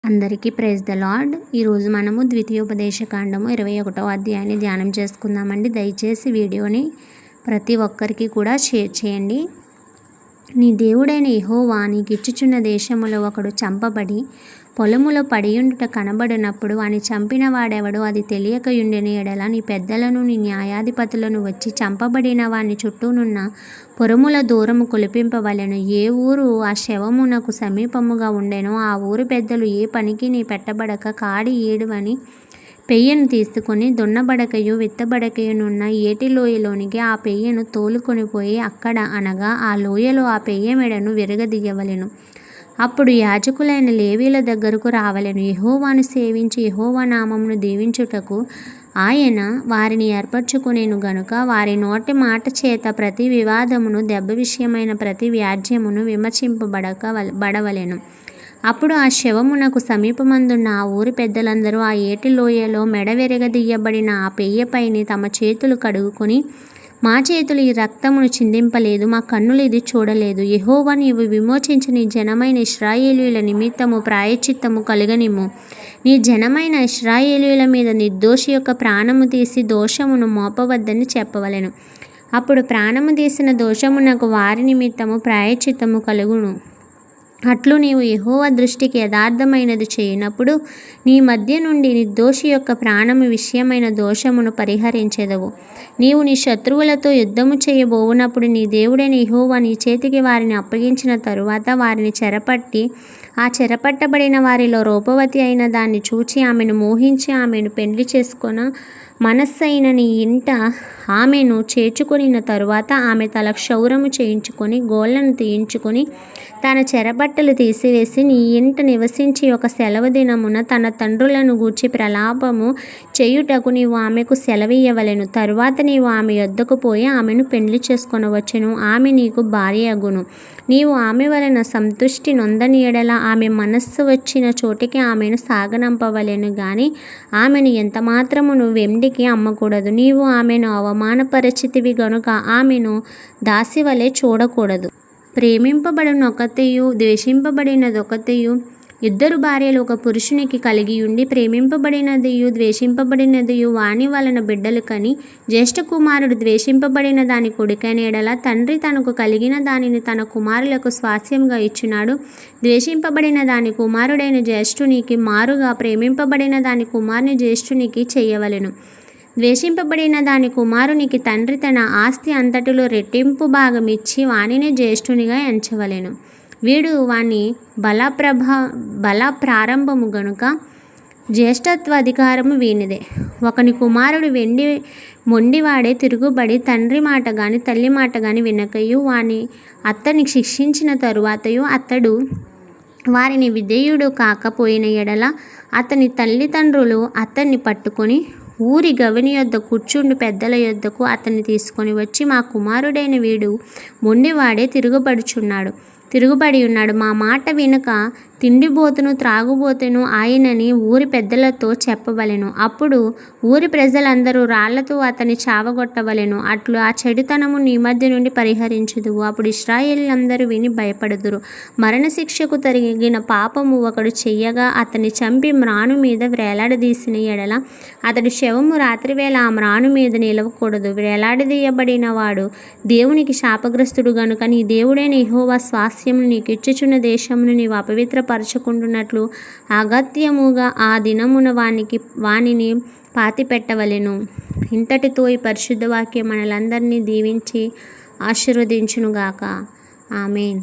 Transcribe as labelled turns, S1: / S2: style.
S1: అందరికీ praise the lord. ఈరోజు మనము ద్వితీయోపదేశకాండము 21వ అధ్యాయాన్ని ధ్యానం చేసుకుందామండి. దయచేసి వీడియోని ప్రతి ఒక్కరికి కూడా షేర్ చేయండి. నీ దేవుడైన యెహోవా నీకిచ్చుచున్న దేశములో ఒకడు చంపబడి పొలములో పడియుండుట కనబడినప్పుడు వాని చంపిన వాడెవడో అది తెలియకయుండిన ఎడల నీ పెద్దలను నీ న్యాయాధిపతులను వచ్చి చంపబడిన వాని చుట్టూనున్న పొరముల దూరము కొలిపింపవలెను. ఏ ఊరు ఆ శవమునకు సమీపముగా ఉండెనో ఆ ఊరు పెద్దలు ఏ పనికి నీ పెట్టబడక కాడి ఏడువని పెయ్యను తీసుకొని దున్నబడకయు విత్తబడకయునున్న ఏటి లోయలోనికి ఆ పెయ్యను తోలుకొని పోయి అక్కడ అనగా ఆ లోయలో ఆ పెయ్య మెడను విరగదీయవలెను. అప్పుడు యాజకులైన లేవీల దగ్గరకు రావలెను. యెహోవాను సేవించి యెహోవా నామమును దీవించుటకు ఆయన వారిని ఏర్పరచుకొనెను గనుక వారి నోటి మాట చేత ప్రతి వివాదమును దెబ్బ విషయమైన ప్రతి వ్యాజ్యమును బడవలెను. అప్పుడు ఆ శవమునకు సమీపమందున్న ఆ ఊరి పెద్దలందరూ ఆ ఏటి లోయలో మెడ విరగదీయబడిన ఆ పెయ్యపైని తమ చేతులు కడుగుకొని, మా చేతులు ఈ రక్తమును చిందింపలేదు, మా కన్నులు ఇది చూడలేదు. యెహోవా నీవు విమోచించిన నీ జనమైన ఇశ్రాయేలీయుల నిమిత్తము ప్రాయశ్చిత్తము కలుగనిమ్ము. నీ జనమైన ఇశ్రాయేలీయుల మీద నిర్దోషి యొక్క ప్రాణము తీసి దోషమును మోపవద్దని చెప్పవలెను. అప్పుడు ప్రాణము తీసిన దోషమునకు వారి నిమిత్తము ప్రాయశ్చిత్తము కలుగును. అట్లు నీవు యెహోవా దృష్టికి యథార్థమైనది చేయనప్పుడు నీ మధ్య నుండి నిర్దోషి యొక్క ప్రాణము విషయమైన దోషమును పరిహరించెదవు. నీవు నీ శత్రువులతో యుద్ధము చేయబోవునప్పుడు నీ దేవుడైన యెహోవా నీ చేతికి వారిని అప్పగించిన తరువాత వారిని చెరపట్టి ఆ చెరపట్టబడిన వారిలో రూపవతి అయిన దాన్ని చూచి ఆమెను మోహించి ఆమెను పెండ్లి చేసుకొన మనస్సైన నీ ఇంట ఆమెను చేర్చుకొనిన తరువాత ఆమె తల క్షౌరము చేయించుకొని గోళ్లను తీయించుకొని తన చెరబట్టలు తీసివేసి నీ ఇంట నివసించి ఒక సెలవు దినమున తన తండ్రులను గూర్చి ప్రలాపము చేయుటకు నీవు ఆమెకు సెలవియ్యవలెను. తరువాత నీవు ఆమె యొద్దకు పోయి ఆమెను పెండ్లి చేసుకొనవచ్చును. ఆమె నీకు భార్య అగును. నీవు ఆమె వలన సంతుష్టి నొందని ఎడల ఆమె మనస్సు వచ్చిన చోటికి ఆమెను సాగనంపవలెను గాని ఆమెను ఎంతమాత్రమును వెండికి అమ్మకూడదు. నీవు ఆమెను అవమానపరచితివి గనుక ఆమెను దాసివలె చూడకూడదు. ప్రేమింపబడినొకతెయు ద్వేషింపబడినదొకతెయు ఇద్దరు భార్యలు ఒక పురుషునికి కలిగియుండి ప్రేమింపబడినదియు ద్వేషింపబడినదియు వాని వలన బిడ్డలు కని జ్యేష్ఠ కుమారుడు ద్వేషింపబడిన దాని కొడుకైన ఎడల తండ్రి తనకు కలిగిన దానిని తన కుమారులకు స్వాస్యంగా ఇచ్చినాడు. ద్వేషింపబడిన దాని కుమారుడైన జ్యేష్ఠునికి మారుగా ప్రేమింపబడిన దాని కుమారుని జ్యేష్ఠునికి చేయవలెను. ద్వేషింపబడిన దాని కుమారునికి తండ్రి తన ఆస్తి అంతటిలో రెట్టింపు భాగమిచ్చి వానిని జ్యేష్ఠునిగా ఎంచవలెను. వీడు వాని బల ప్రారంభము గనుక జ్యేష్ఠత్వ అధికారము వీనిదే. ఒకని కుమారుడు మొండివాడే తిరుగుబడి తండ్రి మాట గాని తల్లి మాట గాని వినకయు వాని అతన్ని శిక్షించిన తరువాతయు అతడు వారిని విధేయుడు కాకపోయిన ఎడల అతని తల్లిదండ్రులు అతన్ని పట్టుకొని ఊరి గవిని యొద్ద కూర్చుండు పెద్దల యొద్దకు అతన్ని తీసుకొని వచ్చి, మా కుమారుడైన వీడు మొండివాడే తిరుగుబడి ఉన్నాడు. మా మాట వినక తిండిబోతును త్రాగుబోతును ఆయనని ఊరి పెద్దలతో చెప్పవలెను. అప్పుడు ఊరి ప్రజలందరూ రాళ్లతో అతన్ని చావగొట్టవలెను. అట్లు ఆ చెడుతనము నీ మధ్య నుండి పరిహరించుదువు. అప్పుడు ఇశ్రాయేలీయులందరూ విని భయపడుదురు. మరణశిక్షకు తగిన పాపము ఒకడు చెయ్యగా అతన్ని చంపి మ్రాను మీద వ్రేలాడదీసిన ఎడల అతడి శవము రాత్రివేళ ఆ మ్రాను మీద నిలవకూడదు. వ్రేలాడదీయబడిన వాడు దేవునికి శాపగ్రస్తుడు గనుక నీ దేవుడైన యెహోవా స్వాస్యమును నీకిచ్చుచున్న దేశమును నీవు అపవిత్రపరచుకుంటున్నట్లు అగత్యముగా ఆ దినమున వానిని పాతిపెట్టవలెను. ఇంతటితో ఈ పరిశుద్ధ వాక్యం మనలందరినీ దీవించి ఆశీర్వదించునుగాక. ఆమేన్.